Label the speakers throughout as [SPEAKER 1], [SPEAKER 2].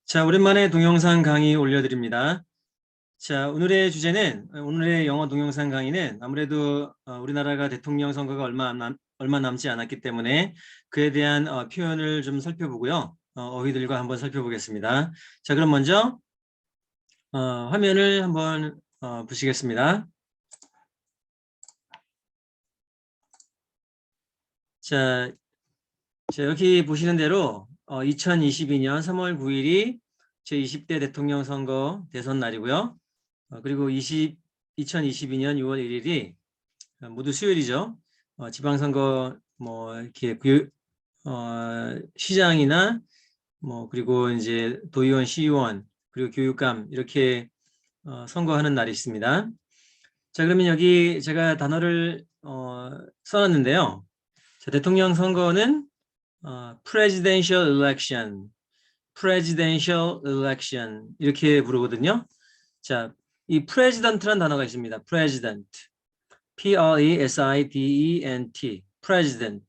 [SPEAKER 1] 자, 오랜만에 동영상 강의 올려드립니다. 자, 오늘의 영어 동영상 강의는 아무래도 우리나라가 대통령 선거가 얼마 남지 않았기 때문에 그에 대한 표현을 좀 살펴보고요. 어휘들과 한번 살펴보겠습니다. 자, 그럼 먼저 화면을 한번 보시겠습니다. 자, 여기 보시는 대로 2022년 3월 9일이 제20대 대통령 선거 대선 날이고요. 그리고 2022년 6월 1일이 모두 수요일이죠. 지방선거 뭐 이렇게 시장이나 뭐 그리고 이제 도의원, 시의원 그리고 교육감 이렇게 선거하는 날이 있습니다. 자, 그러면 여기 제가 단어를 써놨는데요. 자, 대통령 선거는 presidential election, presidential election 이렇게 부르거든요. 자, 이 president란 단어가 있습니다. president, P-R-E-S-I-D-E-N-T, president.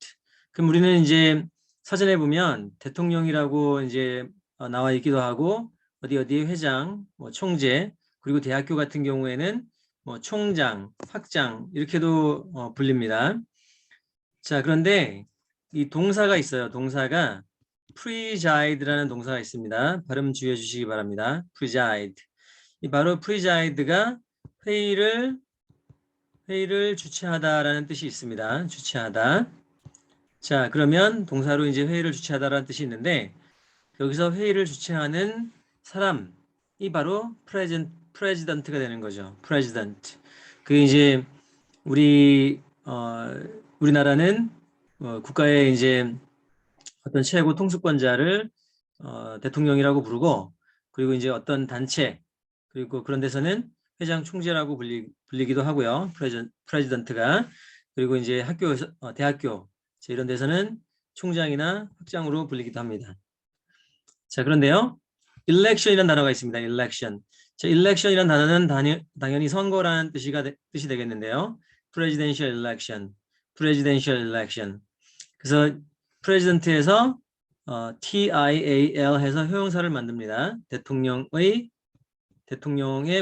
[SPEAKER 1] 그럼 우리는 이제 사전에 보면 대통령이라고 이제 나와 있기도 하고 어디 회장, 뭐 총재, 그리고 대학교 같은 경우에는 뭐 총장, 학장 이렇게도 불립니다. 자, 그런데 이 동사가 있어요. 동사가 preside라는 동사가 있습니다. 발음 주의해 주시기 바랍니다. preside. 이 바로 preside가 회의를 주최하다라는 뜻이 있습니다. 주최하다. 자, 그러면 동사로 이제 회의를 주최하다라는 뜻이 있는데 여기서 회의를 주최하는 사람이 바로 president가 되는 거죠. president. 그 이제 우리나라는 국가의 이제 어떤 최고 통수권자를 대통령이라고 부르고 그리고 이제 어떤 단체 그리고 그런 데서는 회장 총재라고 불리기도 하고요. 프레지던트가 그리고 이제 대학교 이런 데서는 총장이나 학장으로 불리기도 합니다. 자, 그런데요. election이라는 단어가 있습니다. election. 자, election이라는 단어는 당연히 선거라는 뜻이 되겠는데요. presidential election. presidential election. 그래서 president에서 TIAL 해서 효용사를 만듭니다. 대통령에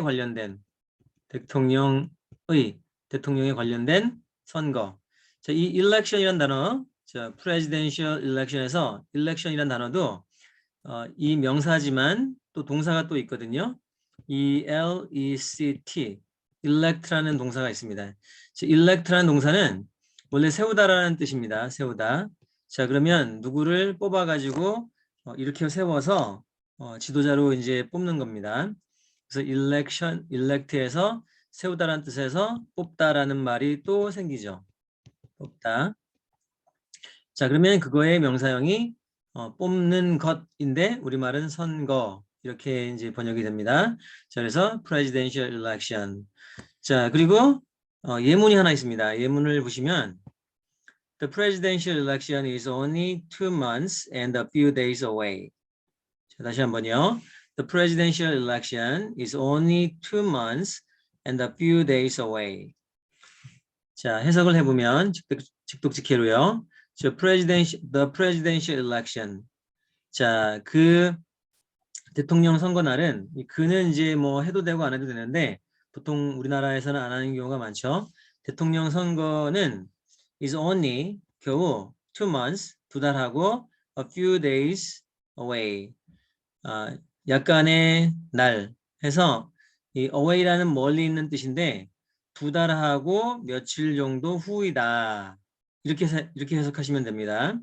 [SPEAKER 1] 관련된 선거. 자, 이 election이라는 단어, 자, presidential election에서 election이라는 단어도 이 명사지만 또 동사가 또 있거든요. ELECT, elect라는 동사가 있습니다. 자, elect라는 동사는 원래 세우다라는 뜻입니다. 세우다. 자, 그러면 누구를 뽑아가지고 이렇게 세워서 지도자로 이제 뽑는 겁니다. 그래서 elect에서 세우다라는 뜻에서 뽑다라는 말이 또 생기죠. 뽑다. 자, 그러면 그거의 명사형이 뽑는 것인데 우리말은 선거 이렇게 이제 번역이 됩니다. 자, 그래서 presidential election. 자, 그리고 예문이 하나 있습니다. 예문을 보시면 The presidential election is only 2 months and a few days away. 자, 다시 한번요. The presidential election is only 2 months and a few days away. 자, 해석을 해보면 직독직해로요. the presidential election. 자, 그 대통령 선거 날은 그는 이제 뭐 해도 되고 안 해도 되는데 보통 우리나라에서는 안 하는 경우가 많죠. 대통령 선거는 is only 겨우 2 months 2달하고 a few days away. 약간의 날 해서 이 away라는 멀리 있는 뜻인데 2달하고 며칠 정도 후이다. 이렇게 해석하시면 됩니다.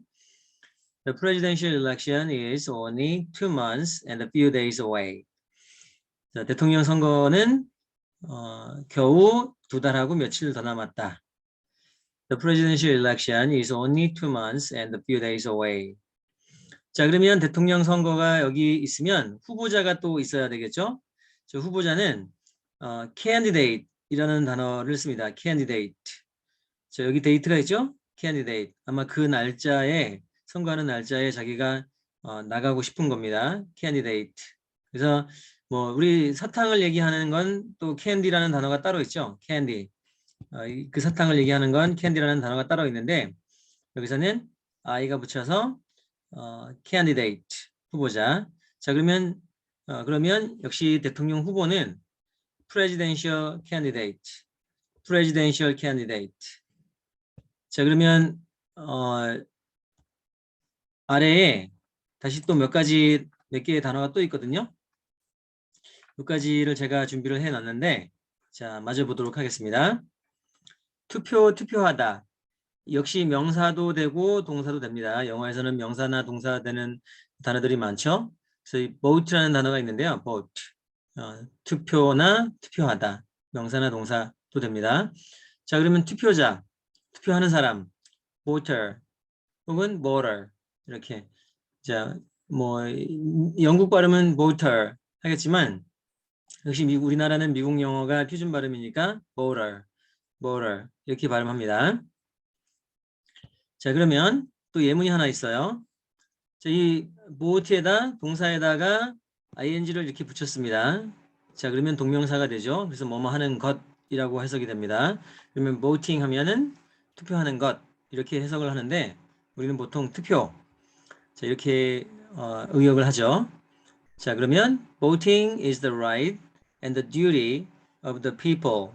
[SPEAKER 1] The presidential election is only 2 months and a few days away. 자, 대통령 선거는 겨우 2달하고 며칠 더 남았다. The presidential election is only 2 months and a few days away. 자, 그러면 대통령 선거가 여기 있으면 후보자가 또 있어야 되겠죠? 저 후보자는 candidate이라는 단어를 씁니다. candidate. 자, 여기 데이트가 있죠? candidate. 아마 그 날짜에 선거하는 날짜에 자기가 나가고 싶은 겁니다. candidate. 그래서 뭐 우리 사탕을 얘기하는 건 또 candy라는 단어가 따로 있죠. candy. 그 사탕을 얘기하는 건 candy라는 단어가 따로 있는데 여기서는 i가 붙여서 candidate 후보자. 자, 그러면 역시 대통령 후보는 presidential candidate. presidential candidate. 자, 그러면 아래에 다시 또 몇 개의 단어가 또 있거든요. 몇 가지를 제가 준비를 해놨는데, 자, 마저 보도록 하겠습니다. 투표하다. 역시 명사도 되고 동사도 됩니다. 영어에서는 명사나 동사 되는 단어들이 많죠. 그래서 이 vote라는 단어가 있는데요. vote. 투표나 투표하다. 명사나 동사도 됩니다. 자, 그러면 투표자, 투표하는 사람, voter 혹은 voter 이렇게. 자, 뭐 영국 발음은 voter 하겠지만 역시 우리나라는 미국 영어가 표준 발음이니까 voter 이렇게 발음합니다. 자, 그러면 또 예문이 하나 있어요. 자, 이 vote에다 동사에다가 ing를 이렇게 붙였습니다. 자, 그러면 동명사가 되죠. 그래서 뭐뭐 하는 것이라고 해석이 됩니다. 그러면 voting 하면은 투표하는 것 이렇게 해석을 하는데 우리는 보통 투표 자, 이렇게 의역을 하죠. 자, 그러면 voting is the right and the duty of the people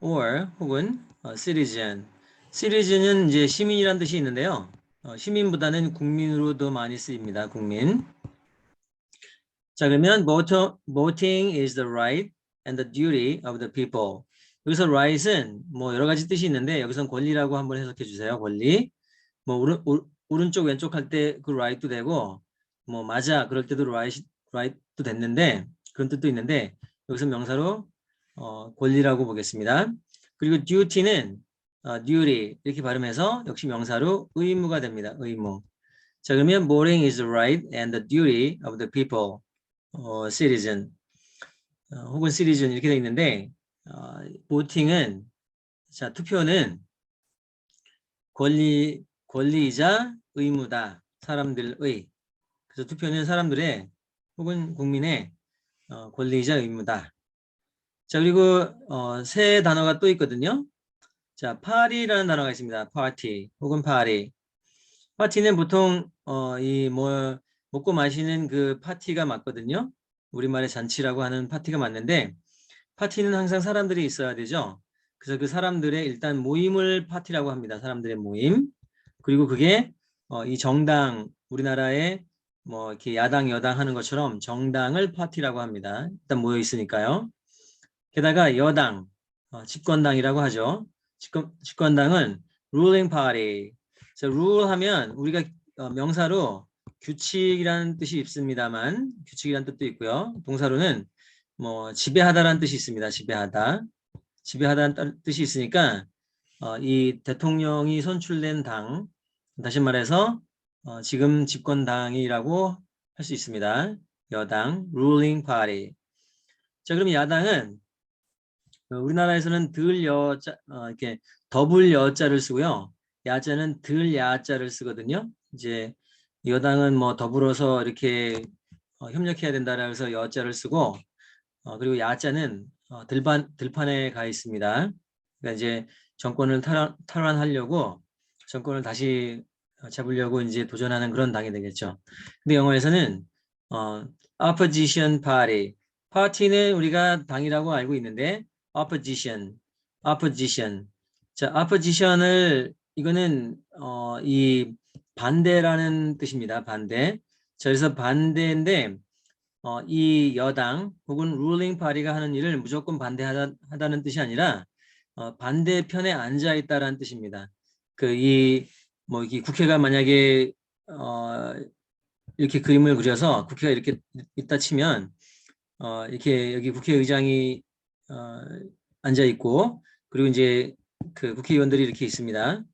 [SPEAKER 1] or 혹은 citizen. citizen은 이제 시민이란 뜻이 있는데요. 시민보다는 국민으로 더 많이 쓰입니다. 국민. 자, 그러면 voting is the right and the duty of the people. 여기서 right은 뭐 여러 가지 뜻이 있는데 여기서는 권리라고 한번 해석해 주세요. 권리. 뭐 오른쪽 왼쪽 할 때 그 right도 되고 뭐 맞아 그럴 때도 right도 됐는데 그런 뜻도 있는데 여기서 명사로 권리라고 보겠습니다. 그리고 duty는 duty 이렇게 발음해서 역시 명사로 의무가 됩니다. 의무. 자, 그러면 voting is the right and the duty of the people, citizen 혹은 citizen 이렇게 되어 있는데 voting은 자 투표는 권리이자 의무다. 사람들의. 그래서 투표는 사람들의 혹은 국민의 권리이자 의무다. 자, 그리고 새 단어가 또 있거든요. 자, 파티라는 단어가 있습니다. 파티 혹은 파티. 파티는 보통 이 뭐 먹고 마시는 그 파티가 맞거든요. 우리말에 잔치라고 하는 파티가 맞는데 파티는 항상 사람들이 있어야 되죠. 그래서 그 사람들의 일단 모임을 파티라고 합니다. 사람들의 모임. 그리고 그게 이 정당 우리나라에 뭐 이렇게 야당 여당 하는 것처럼 정당을 파티라고 합니다. 일단 모여 있으니까요. 게다가 여당 집권당이라고 하죠. 집권당은 ruling party. 그래서 rule 하면 우리가 명사로 규칙이라는 뜻이 있습니다만 규칙이라는 뜻도 있고요. 동사로는 뭐 지배하다라는 뜻이 있습니다. 지배하다는 뜻이 있으니까 이 대통령이 선출된 당 다시 말해서 지금 집권당이라고 할 수 있습니다. 여당 ruling party. 자, 그럼 야당은 우리나라에서는 이렇게 더블 여자를 쓰고요. 야자는 들 야자를 쓰거든요. 이제 여당은 뭐 더불어서 이렇게 협력해야 된다라고 해서 여자를 쓰고 그리고 야자는 들판에 가 있습니다. 그러니까 이제 정권을 탈환하려고 정권을 다시 잡으려고 이제 도전하는 그런 당이 되겠죠. 근데 영어에서는 opposition party. 파티는 우리가 당이라고 알고 있는데 opposition. 자, opposition을 이거는 이 반대라는 뜻입니다. 반대. 자, 그래서 반대인데 이 여당 혹은 ruling party가 하는 일을 무조건 반대하다는 뜻이 아니라 반대편에 앉아 있다라는 뜻입니다. 뭐 이 국회가 만약에 이렇게 그림을 그려서 국회가 이렇게 있다 치면 이렇게 여기 국회의장이 앉아 있고 그리고 이제 그 국회의원들이 이렇게 있습니다.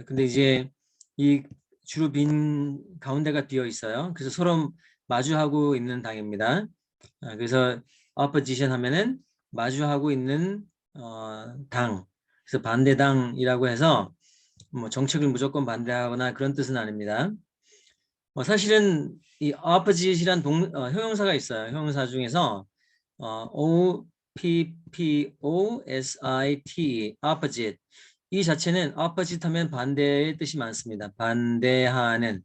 [SPEAKER 1] 근데 이제 이 주로 빈 가운데가 비어 있어요. 그래서 서로 마주하고 있는 당입니다. 그래서 opposition 하면은 마주하고 있는 당. 그래서 반대당이라고 해서 뭐 정책을 무조건 반대하거나 그런 뜻은 아닙니다. 사실은 이 opposite이란 형용사가 있어요. 형용사 중에서 OPPOSITE, opposite. 이 자체는 opposite 하면 반대의 뜻이 많습니다. 반대하는.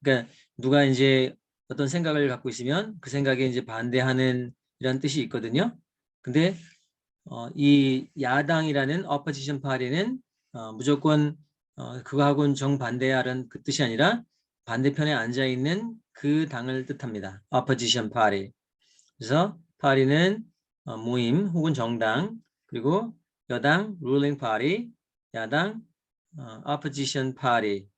[SPEAKER 1] 그러니까 누가 이제 어떤 생각을 갖고 있으면 그 생각에 이제 반대하는 이런 뜻이 있거든요. 근데 이 야당이라는 opposition party는 무조건 그거하고는 정반대하는 그 뜻이 아니라 반대편에 앉아 있는 그 당을 뜻합니다. opposition party. 그래서 party는 모임 혹은 정당, 그리고 여당 ruling party, 야당 opposition party,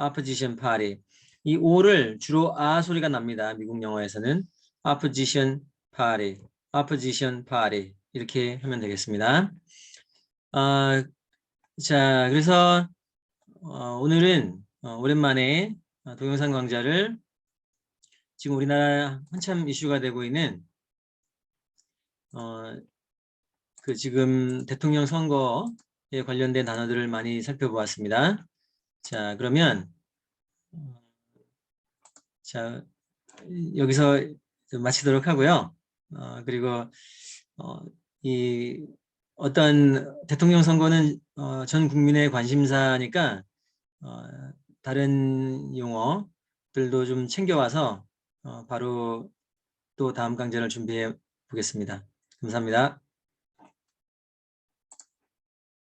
[SPEAKER 1] opposition party. 이 O를 주로 아 소리가 납니다. 미국 영어에서는 opposition party, opposition party 이렇게 하면 되겠습니다. 자, 그래서 오늘은 오랜만에 동영상 강좌를 지금 우리나라 한참 이슈가 되고 있는 그 지금 대통령 선거에 관련된 단어들을 많이 살펴보았습니다. 자, 그러면 자, 여기서 좀 마치도록 하고요. 그리고 이 어떤 대통령 선거는 전 국민의 관심사니까 다른 용어들도 좀 챙겨와서 바로 또 다음 강좌를 준비해 보겠습니다. 감사합니다.